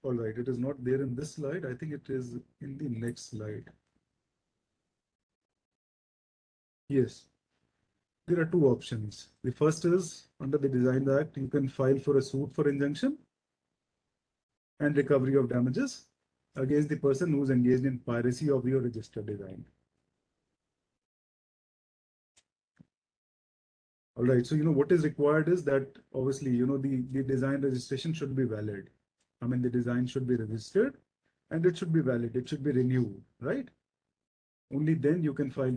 all right, it is not there in this slide. I think it is in the next slide. Yes. There are two options. The first is under the Design Act, you can file for a suit for injunction and recovery of damages against the person who's engaged in piracy of your registered design. All right, so what is required is that obviously the design registration should be valid. I mean, the design should be registered and it should be valid. It should be renewed, right? Only then you can file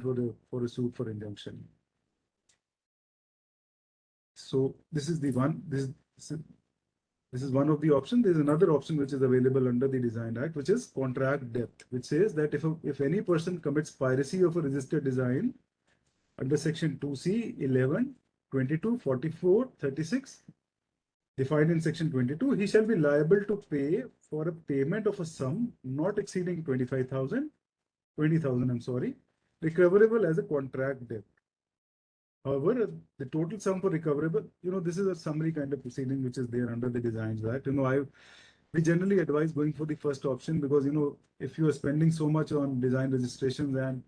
for a suit for injunction. So this is the one. This is one of the options. There's another option which is available under the Design Act, which is contract depth, which says that if any person commits piracy of a registered design under section 2C, 11, 22, 44, 36, defined in section 22, he shall be liable to pay for a payment of a sum not exceeding 20,000, I'm sorry, recoverable as a contract debt. However, the total sum for recoverable, this is a summary kind of proceeding which is there under the Designs Act. We generally advise going for the first option because if you are spending so much on design registrations, and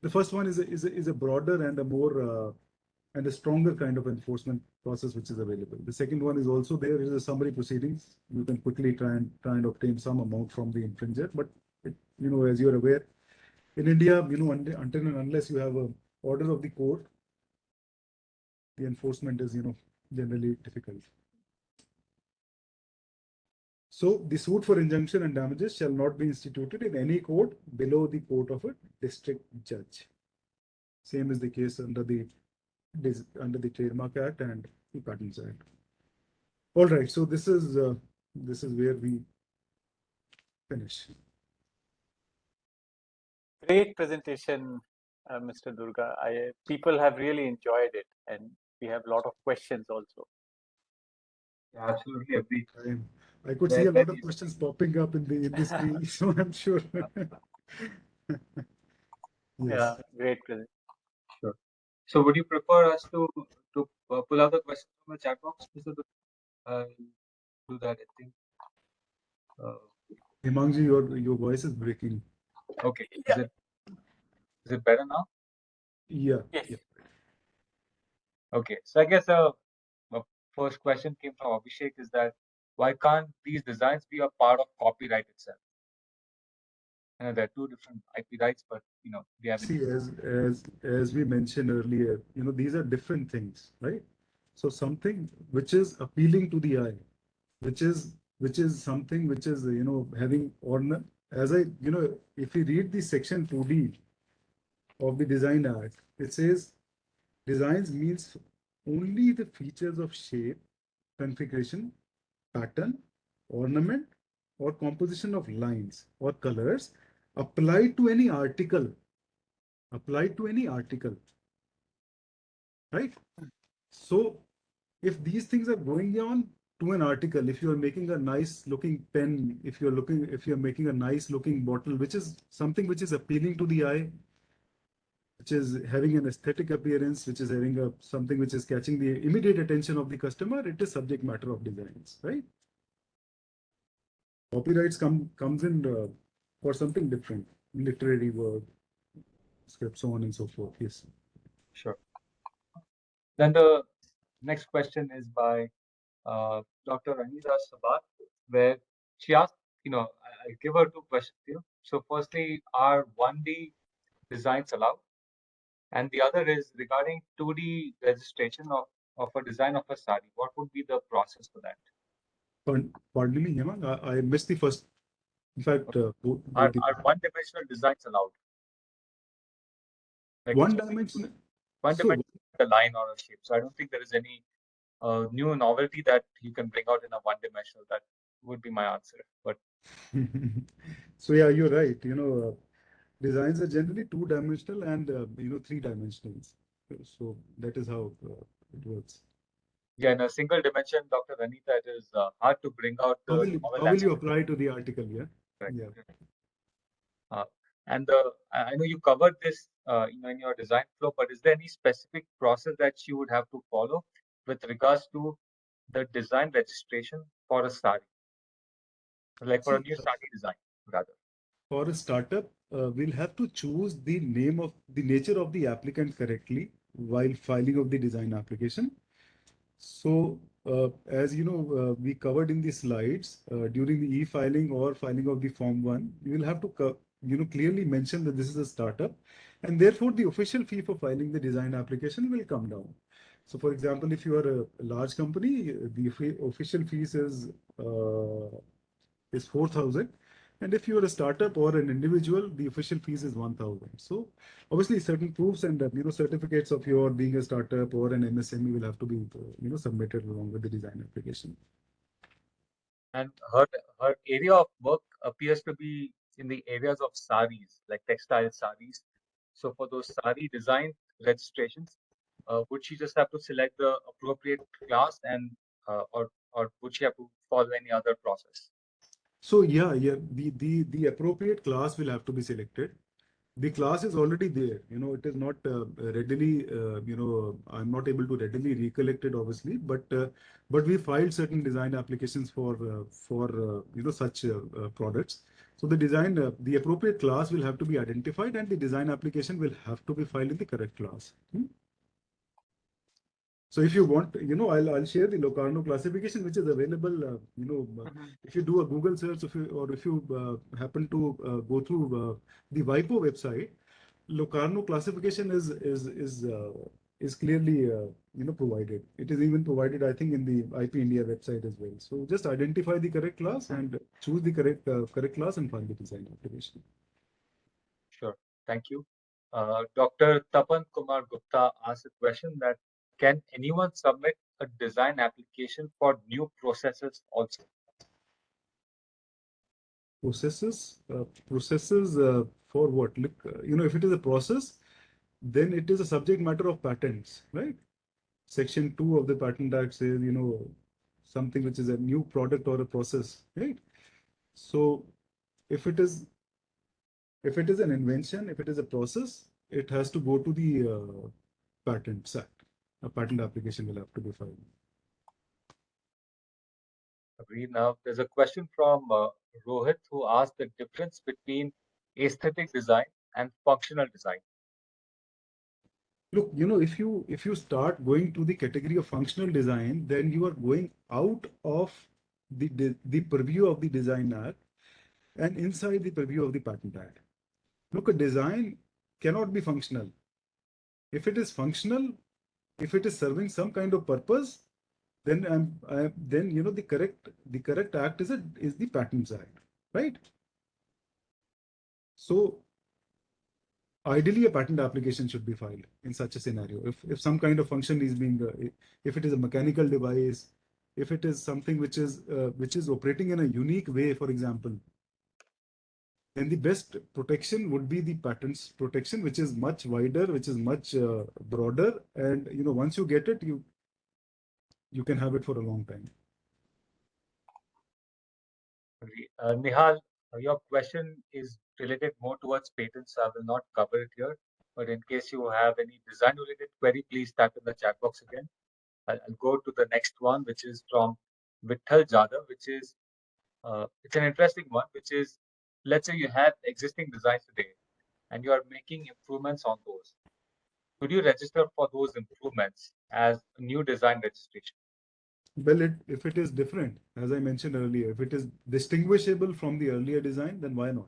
the first one is a broader and a more and a stronger kind of enforcement process which is available. The second one is also there is a summary proceedings. You can quickly try and obtain some amount from the infringer, but as you're aware, in India, until and unless you have a order of the court, the enforcement is generally difficult. So the suit for injunction and damages shall not be instituted in any court below the court of a district judge. Same is the case under the Trademark Act and the Patents Act. All right, so this is where we finish. Great presentation, Mr. Durga. People have really enjoyed it, and we have a lot of questions also. Yeah, absolutely agree. I could see a lot of questions popping up in the screen, so I'm sure. Yes. Yeah, great presentation. Sure. So would you prefer us to pull out the questions from the chat box? Do that, I think. Himangji, your voice is breaking. Okay. Is it better now? Yeah. Yes. Yeah. Okay. So I guess the first question came from Abhishek is that why can't these designs be a part of copyright itself? There are two different IP rights, but they have. See, as we mentioned earlier, these are different things, right? So something which is appealing to the eye, which is something which is having ornament. As if you read the section 2D of the Design Act, it says designs means only the features of shape, configuration, pattern, ornament, or composition of lines or colors applied to any article, applied to any article, right? So if these things are going on to an article, if you are making a nice looking pen, if you're making a nice looking bottle, which is something which is appealing to the eye, which is having an aesthetic appearance, which is having something which is catching the immediate attention of the customer, it is subject matter of designs, right? Copyrights comes in for something different, literary work, script, so on and so forth. Yes. Sure. Then the next question is by Dr. Anita Sabat, where she asked, I'll give her two questions here. So firstly, are 1D designs allowed? And the other is regarding 2D registration of a design of a sari. What would be the process for that? Pardon me, Hemang, I missed the first. In fact, Are, both the are one-dimensional designs allowed? Like one it's dimension. one So dimension, a line or a shape. So I don't think there is any new novelty that you can bring out in a one-dimensional. That would be my answer. But so yeah, you're right. Designs are generally two-dimensional and three-dimensional. So that is how it works. yeah, in a single dimension, Dr. Anita, it is hard to bring out How the will novel how will you aspect. apply to the article? Yeah. Correct. Yeah. Uh, and I know you covered this, in your design flow, but is there any specific process that you would have to follow with regards to the design registration for a sari, like for a See, new sari design, rather? for a startup, we'll have to choose the name of the nature of the applicant correctly while filing of the design application. So, as you know, we covered in the slides during the e-filing or filing of the Form 1, you will have to clearly mention that this is a startup, and therefore the official fee for filing the design application will come down. So, for example, if you are a large company, the official fees is 4,000. And if you are a startup or an individual, the official fees is 1,000. So obviously certain proofs and certificates of your being a startup or an MSME will have to be submitted along with the design application. And her area of work appears to be in the areas of saris, like textile saris. So for those sari design registrations, would she just have to select the appropriate class and or would she have to follow any other process? So yeah, the appropriate class will have to be selected. The class is already there. It is not readily, I'm not able to readily recollect it, obviously, but we filed certain design applications for such products. So the appropriate class will have to be identified, and the design application will have to be filed in the correct class. So if you want, I'll share the Locarno classification, which is available. If you do a Google search, if you happen to go through the WIPO website, Locarno classification is clearly provided. It is even provided, I think, in the IP India website as well. So just identify the correct class and choose the correct class and file the design application. Sure. Thank you. Dr. Tapan Kumar Gupta asked a question that can anyone submit a design application for new processes also? Processes for what? Look, if it is a process, then it is a subject matter of patents, right? Section 2 of the Patent Act says, something which is a new product or a process, right? So if it is an invention, if it is a process, it has to go to the Patents Act. A patent application will have to be filed. Agreed. Now, there's a question from Rohit who asked the difference between aesthetic design and functional design. Look, if you start going to the category of functional design, then you are going out of the purview of the Design Act and inside the purview of the Patent Act. Look, a design cannot be functional. If it is functional, if it is serving some kind of purpose, then then the correct act is the Patents Act, right? So ideally, a patent application should be filed in such a scenario. If some kind of function is being, if it is a mechanical device, if it is something which is operating in a unique way, for example, then the best protection would be the patents protection, which is much wider, which is much broader, and once you get it, you can have it for a long time. Nihal, your question is related more towards patents. I will not cover it here, but in case you have any design-related query, please type in the chat box again. I'll go to the next one, which is from Vitthal Jadhav, which is it's an interesting one, which is, let's say you have existing designs today and you are making improvements on those. Could you register for those improvements as a new design registration? Well, if it is different, as I mentioned earlier, if it is distinguishable from the earlier design, then why not?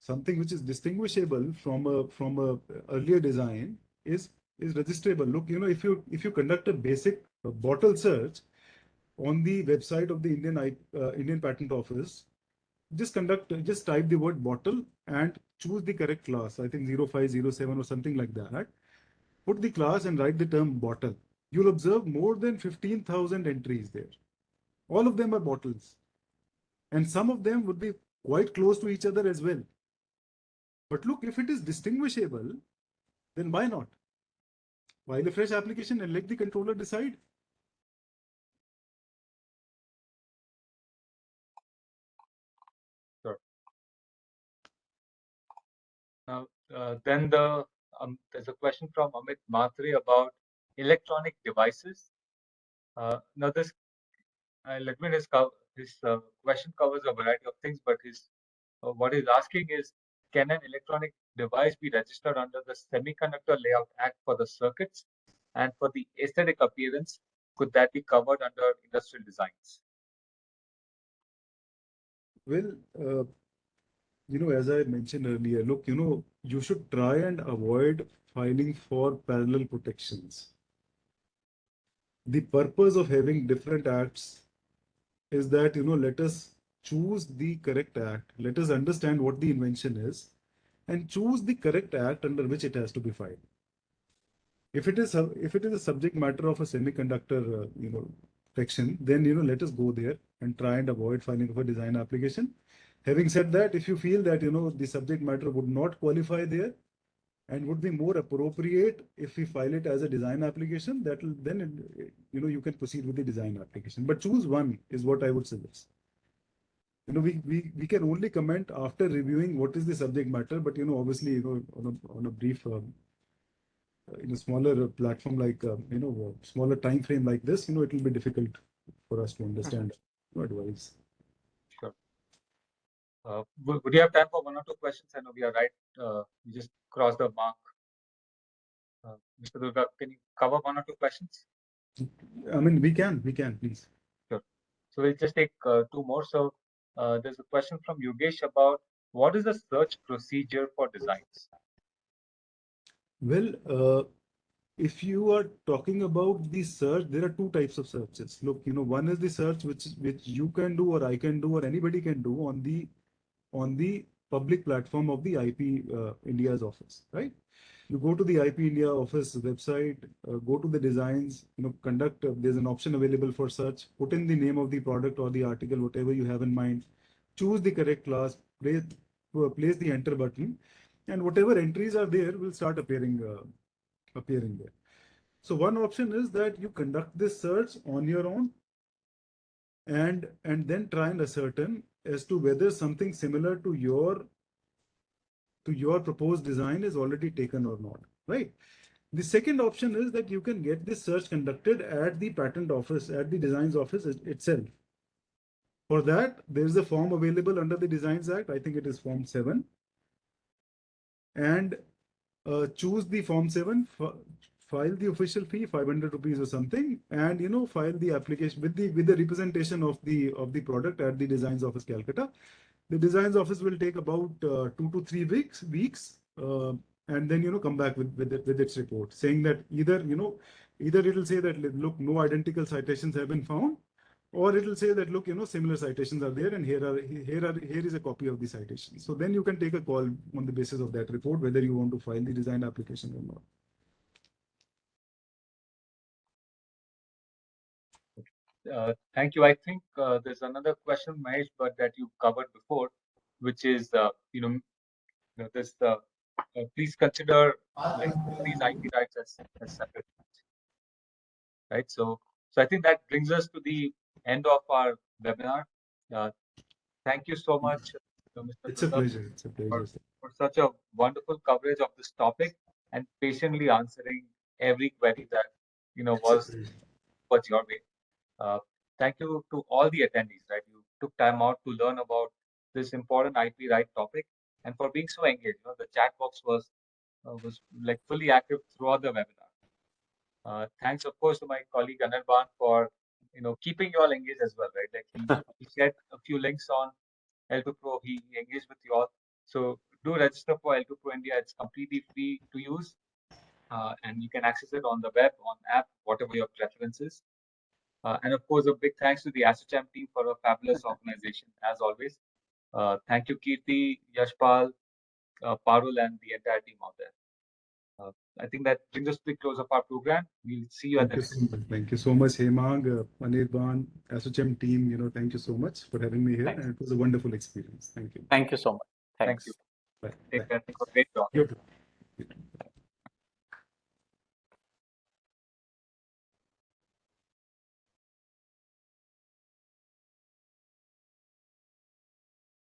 Something which is distinguishable from a earlier design is registrable. Look, if you conduct a basic bottle search on the website of the Indian Patent Office, just type the word bottle and choose the correct class. I think 0507 or something like that. Put the class and write the term bottle. You'll observe more than 15,000 entries there. All of them are bottles, and some of them would be quite close to each other as well. But look, if it is distinguishable, then why not? File a fresh application and let the controller decide. Sure. Now, then there's a question from Amit Matre about electronic devices. Now, let me discover this question covers a variety of things, but what he's asking is, can an electronic device be registered under the Semiconductor Layout Act for the circuits, and for the aesthetic appearance, could that be covered under industrial designs? Well, as I mentioned earlier, look, you should try and avoid filing for parallel protections. The purpose of having different acts is that, let us choose the correct act. Let us understand what the invention is and choose the correct act under which it has to be filed. If it is a subject matter of a semiconductor, protection, then, let us go there and try and avoid filing of a design application. Having said that, if you feel that, the subject matter would not qualify there and would be more appropriate if we file it as a design application, you can proceed with the design application. But choose one is what I would suggest. We can only comment after reviewing what is the subject matter, but obviously, on a brief, in a smaller platform like smaller time frame like this, it will be difficult for us to understand advice. Sure. Would you have time for one or two questions? I know we are right. We just crossed the mark. Mr. Durga, can you cover one or two questions? I mean, we can, please. Sure. So we'll just take two more. So there's a question from Yogesh about what is the search procedure for designs? Well, if you are talking about the search, there are two types of searches. Look, one is the search which you can do or I can do or anybody can do on the public platform of the IP India's office, right? You go to the IP India office website, go to the designs, conduct, there's an option available for search, put in the name of the product or the article, whatever you have in mind, choose the correct class, place the enter button, and whatever entries are there will start appearing there. So one option is that you conduct this search on your own and then try and ascertain as to whether something similar to your proposed design is already taken or not, right? The second option is that you can get this search conducted at the patent office, at the designs office itself. For that, there is a form available under the Designs Act. I think it is Form 7. And choose the Form 7, file the official fee, 500 rupees or something, and file the application with the representation of the product at the Designs Office, Calcutta. The Designs Office will take about 2 to 3 weeks and then come back with its report saying that either it'll say that, look, no identical citations have been found, or it'll say that, look, similar citations are there, and here is a copy of the citation. So then you can take a call on the basis of that report whether you want to file the design application or not. Thank you. I think there's another question, Mahesh, but that you covered before, which is this. Please consider like all these IP rights as separate, right? So I think that brings us to the end of our webinar. Uh, thank you so much, Mr. It's a Durga, pleasure. It's a pleasure. for such a wonderful coverage of this topic and patiently answering every query that was your way. Uh, Thank you to all the attendees, right? You took time out to learn about this important IP right topic and for being so engaged. The chat box was like fully active throughout the webinar. Thanks, of course, to my colleague Anirban for keeping you all engaged as well, right? Like he shared a few links on L2 Pro. He engaged with you all. So do register for L2 Pro India. It's completely free to use, and you can access it on the web, on app, whatever your preference is. And of course, a big thanks to the ASSOCHAM team for a fabulous organization, as always. Thank you, Kirti, Yashpal, Parul, and the entire team out there. I think that brings us to the close of our program. We'll see you at the next. Thank you so much, Hemang, Anirban, ASSOCHAM team. Thank you so much for having me here, Thanks. and it was a wonderful experience. Thank you. Thank you so much. Thanks. Thank you. Bye. Take Bye. care. Have a great